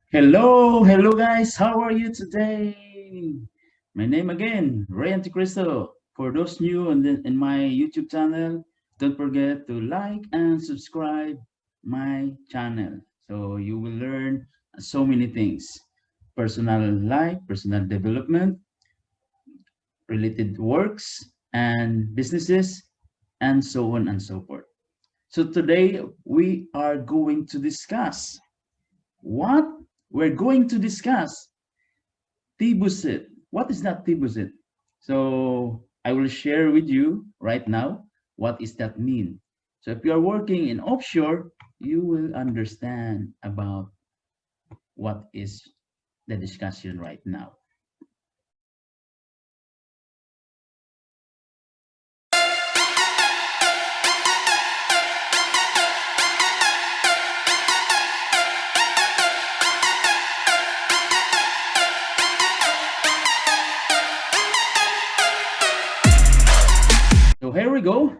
Hello guys, how are you today? My name again, Ray Anticristo. For those new in my YouTube channel, don't forget to like and subscribe my channel. So you will learn so many things. Personal life, personal development, related works and businesses, and so on and so forth. So today we are going to discuss what we're going to discuss T-Bosiet. What is that T-Bosiet? So I will share with you right now what is that mean. So if you are working in offshore, you will understand about what is the discussion right now. So here we go.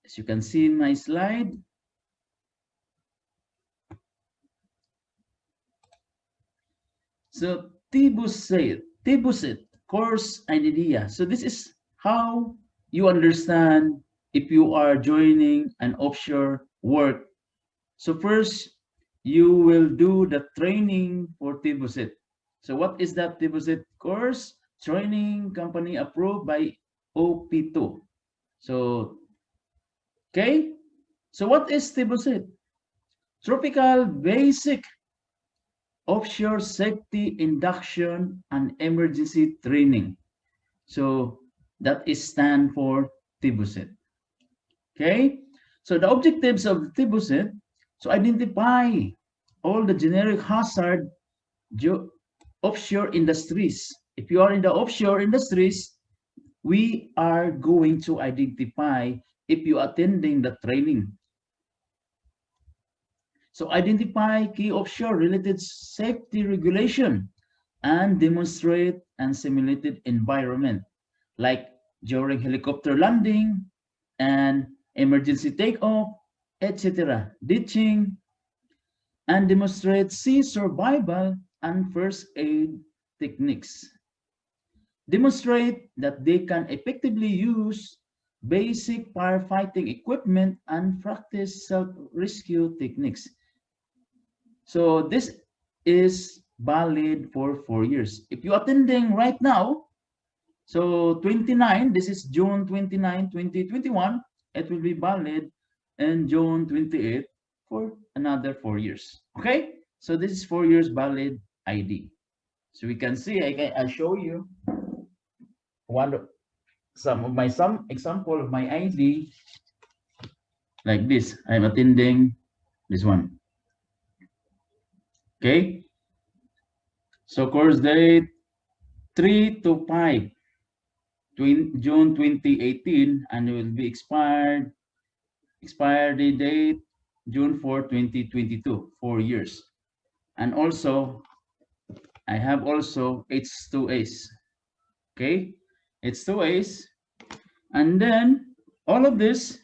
As you can see in my slide, so T-Bosiet course idea. So this is how you understand if you are joining an offshore work. So first, you will do the training for T-Bosiet. So what is that T-Bosiet course? Training company approved by OP2. So, okay. So what is T-Bosiet? Tropical Basic Offshore Safety Induction and Emergency Training. So that is stand for T-Bosiet. Okay. So the objectives of T-Bosiet, so identify all the generic hazard offshore industries. If you are in the offshore industries, we are going to identify if you are attending the training. So identify key offshore related safety regulation and demonstrate and simulated environment like during helicopter landing and emergency takeoff, etc. Ditching, and demonstrate sea survival and first aid techniques. Demonstrate that they can effectively use basic firefighting equipment and practice self-rescue techniques. So this is valid for 4 years. If you're attending right now, so 29, this is June 29, 2021, it will be valid in June 28 for another 4 years. Okay, so this is 4 years valid ID. So we can see, I show you some example of my ID like this. I'm attending this one. Okay, so course date 3 to 5 June 2018, and it will be expiry date June 4, 2022, 4 years. And also I have also H2As. Okay, H2As, and then all of this,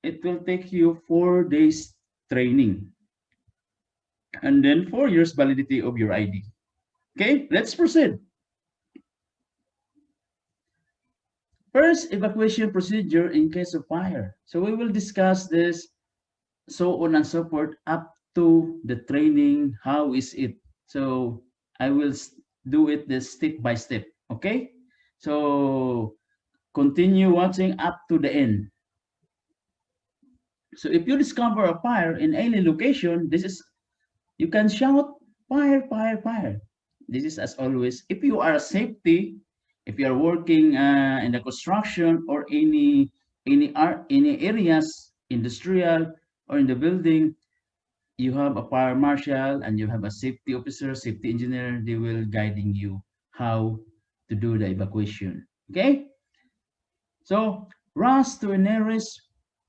it will take you 4 days training and then 4 years validity of your ID. Okay, let's proceed. First, evacuation procedure in case of fire. So we will discuss this, so on and so forth, up to the training. How is it? So I will do it this step by step. Okay, so continue watching up to the end. So if you discover a fire in any location, this is, you can shout fire, fire, fire. This is as always. If you are safety, if you are working in the construction or any areas, industrial or in the building, you have a fire marshal and you have a safety officer, safety engineer. They will guiding you how to do the evacuation. Okay. So rush to a nearest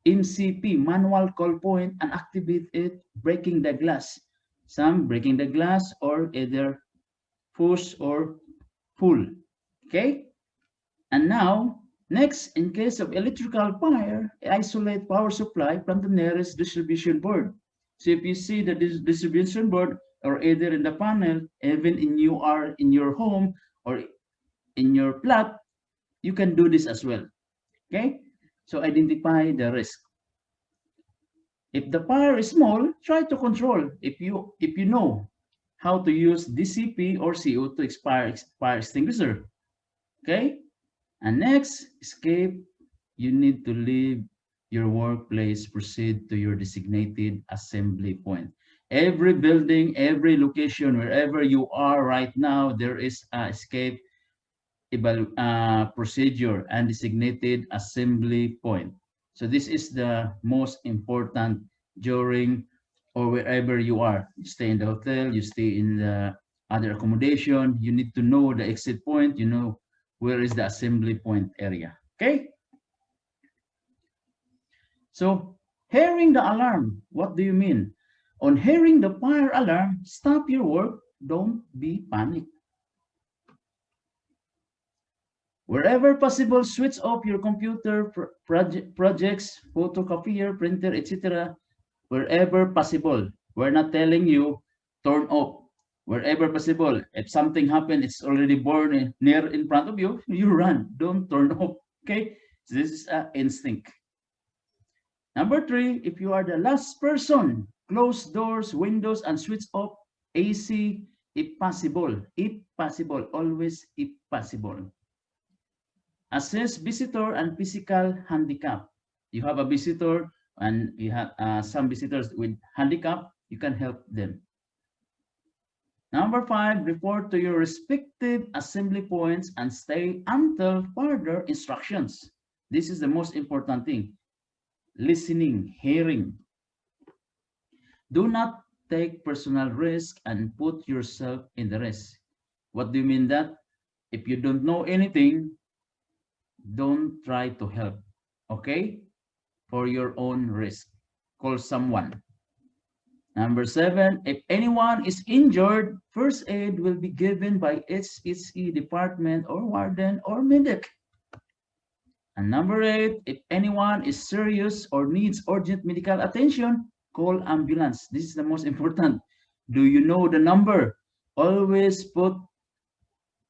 MCP, manual call point, and activate it, breaking the glass. Some breaking the glass or either push or pull. Okay. And now, next, in case of electrical fire, isolate power supply from the nearest distribution board. So if you see the distribution board, or either in the panel, even in you are in your home or in your plot, you can do this as well. Okay? So identify the risk. If the fire is small, try to control. If you know how to use DCP or CO2 fire extinguisher. Okay? And next, escape. You need to leave your workplace, proceed to your designated assembly point. Every building, every location, wherever you are right now, there is a escape procedure and designated assembly point. So this is the most important during or wherever you are. You stay in the hotel, you stay in the other accommodation, you need to know the exit point, you know where is the assembly point area. Okay? So hearing the alarm, what do you mean? On hearing the fire alarm, stop your work, don't be panicked. Wherever possible, switch off your computer, projects, photocopier, printer, etc. Wherever possible. We're not telling you turn off. Wherever possible. If something happened, it's already born near in front of you, you run. Don't turn off. Okay? So this is an instinct. Number 3, if you are the last person, close doors, windows, and switch off AC if possible. If possible. Always if possible. Assess visitor and physical handicap. You have a visitor and you have some visitors with handicap, you can help them. Number 5, report to your respective assembly points and stay until further instructions. This is the most important thing. Listening, hearing. Do not take personal risk and put yourself in the risk. What do you mean that? If you don't know anything, don't try to help, okay? For your own risk. Call someone. Number 7, if anyone is injured, first aid will be given by HSE department or warden or medic. And number 8, if anyone is serious or needs urgent medical attention, call ambulance. This is the most important. Do you know the number? Always put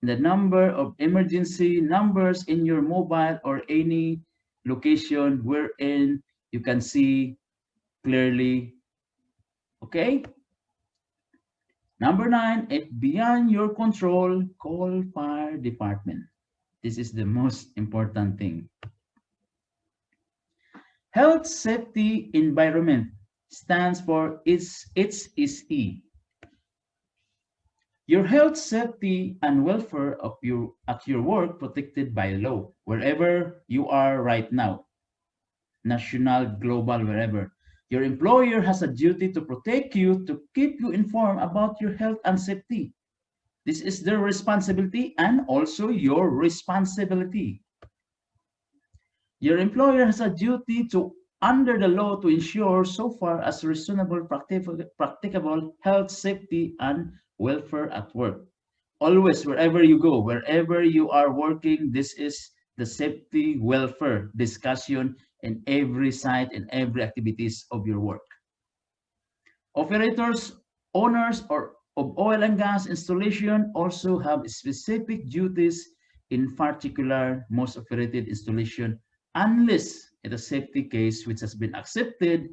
the number of emergency numbers in your mobile or any location wherein you can see clearly. Okay? Number 9, if beyond your control, call fire department. This is the most important thing. Health Safety Environment stands for HSE. Your health, safety, and welfare of at your work protected by law, wherever you are right now, national, global, wherever. Your employer has a duty to protect you, to keep you informed about your health and safety. This is their responsibility and also your responsibility. Your employer has a duty to, under the law, to ensure so far as reasonable, practicable health, safety, and welfare at work. Always, wherever you go, wherever you are working, this is the safety welfare discussion in every site and every activities of your work. Operators, owners of oil and gas installation also have specific duties, in particular most operated installation, unless it's a safety case which has been accepted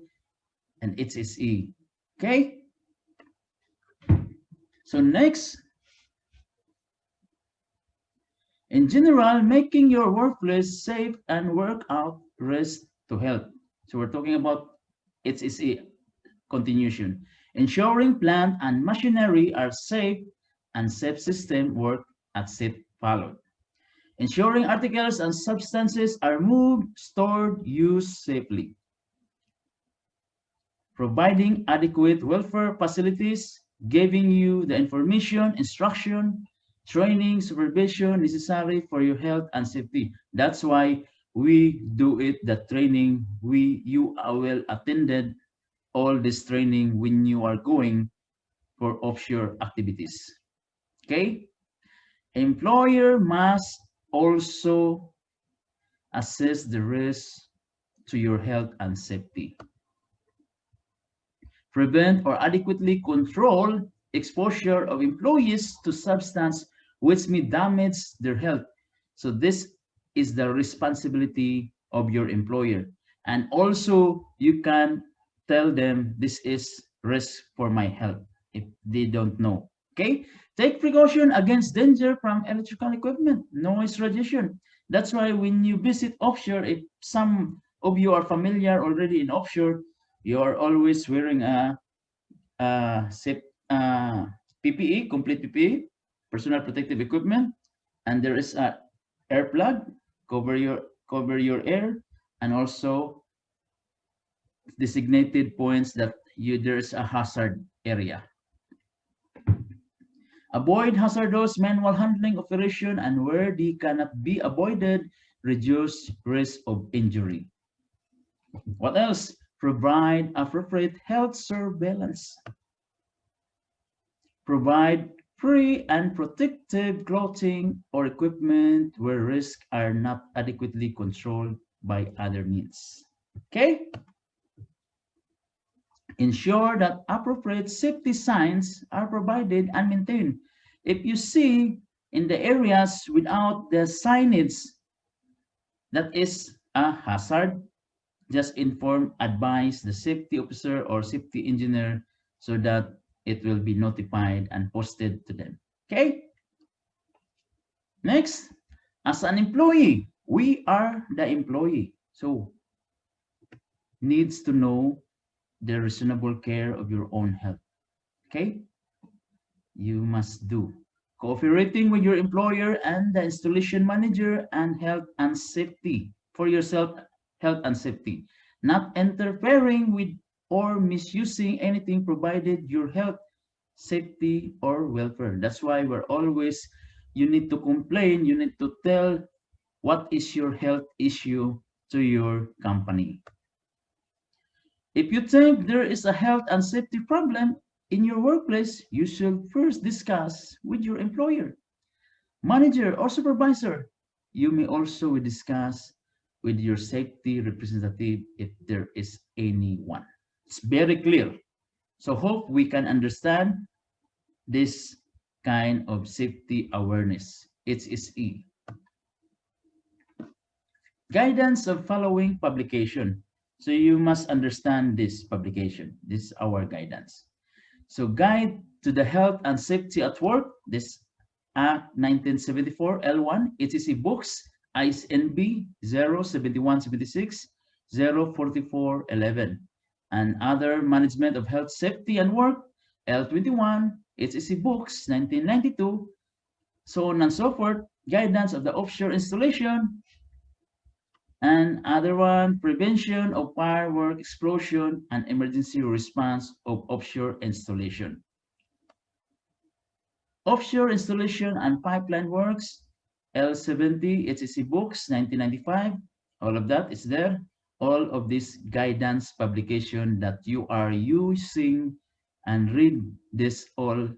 and HSE. Okay? So next, in general, making your workplace safe and work out rest to help. So we're talking about HSE continuation. Ensuring plant and machinery are safe and safe system work at safe followed. Ensuring articles and substances are moved, stored, used safely. Providing adequate welfare facilities, giving you the information, instruction, training, supervision necessary for your health and safety. That's why we do it, the training. You are well attended all this training when you are going for offshore activities. Okay? Employer must also assess the risk to your health and safety. Prevent or adequately control exposure of employees to substance which may damage their health. So this is the responsibility of your employer. And also you can tell them this is risk for my health if they don't know. Okay? Take precaution against danger from electrical equipment, noise, radiation. That's why when you visit offshore, if some of you are familiar already in offshore, you are always wearing safe, PPE, complete PPE, personal protective equipment, and there is a air plug, cover your air, and also designated points that there's a hazard area. Avoid hazardous manual handling operation, and where they cannot be avoided, reduce risk of injury. What else? Provide appropriate health surveillance. Provide free and protective clothing or equipment where risks are not adequately controlled by other means. Okay? Ensure that appropriate safety signs are provided and maintained. If you see in the areas without the signage that is a hazard, just advise the safety officer or safety engineer so that it will be notified and posted to them. Okay? Next, as an employee, we are the employee. So, needs to know the reasonable care of your own health. Okay? You must do. Cooperating with your employer and the installation manager and health and safety for yourself, health and safety. Not interfering with or misusing anything provided your health, safety, or welfare. That's why you need to complain, you need to tell what is your health issue to your company. If you think there is a health and safety problem in your workplace, you should first discuss with your employer, manager, or supervisor. You may also discuss with your safety representative if there is anyone. It's very clear. So hope we can understand this kind of safety awareness. It is E. Guidance of following publication. So you must understand this publication. This is our guidance. So Guide to the Health and Safety at Work, this Act 1974 L1, ETC Books, ISNB 07176 04411, and other Management of Health, Safety and Work, L21, ETC Books 1992, so on and so forth, Guidance of the Offshore Installation, and other one, Prevention of Firework Explosion and Emergency Response of Offshore Installation. Offshore Installation and Pipeline Works, L70, HEC Books, 1995. All of that is there. All of this guidance publication that you are using, and read this all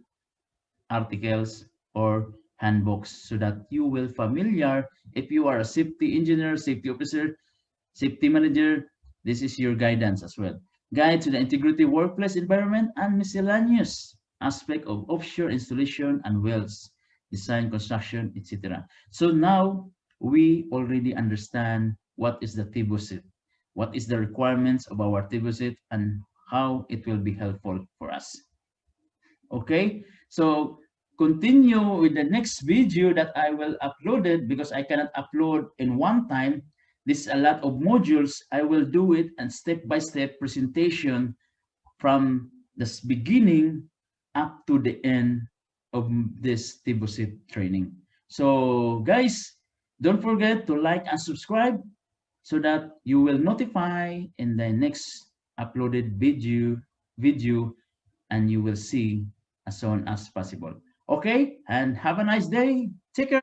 articles or handbooks so that you will familiar. If you are a safety engineer, safety officer, safety manager, this is your guidance as well. Guide to the integrity workplace environment and miscellaneous aspect of offshore installation and wells, design, construction, etc. So now we already understand what is the TBosiet, what is the requirements of our TBosiet, and how it will be helpful for us. Okay, so continue with the next video that I will upload it, because I cannot upload in one time. This is a lot of modules. I will do it and step-by-step presentation from the beginning up to the end of this TBosiet training. So guys, don't forget to like and subscribe so that you will notify in the next uploaded video, and you will see as soon as possible. Okay, and have a nice day. Take care.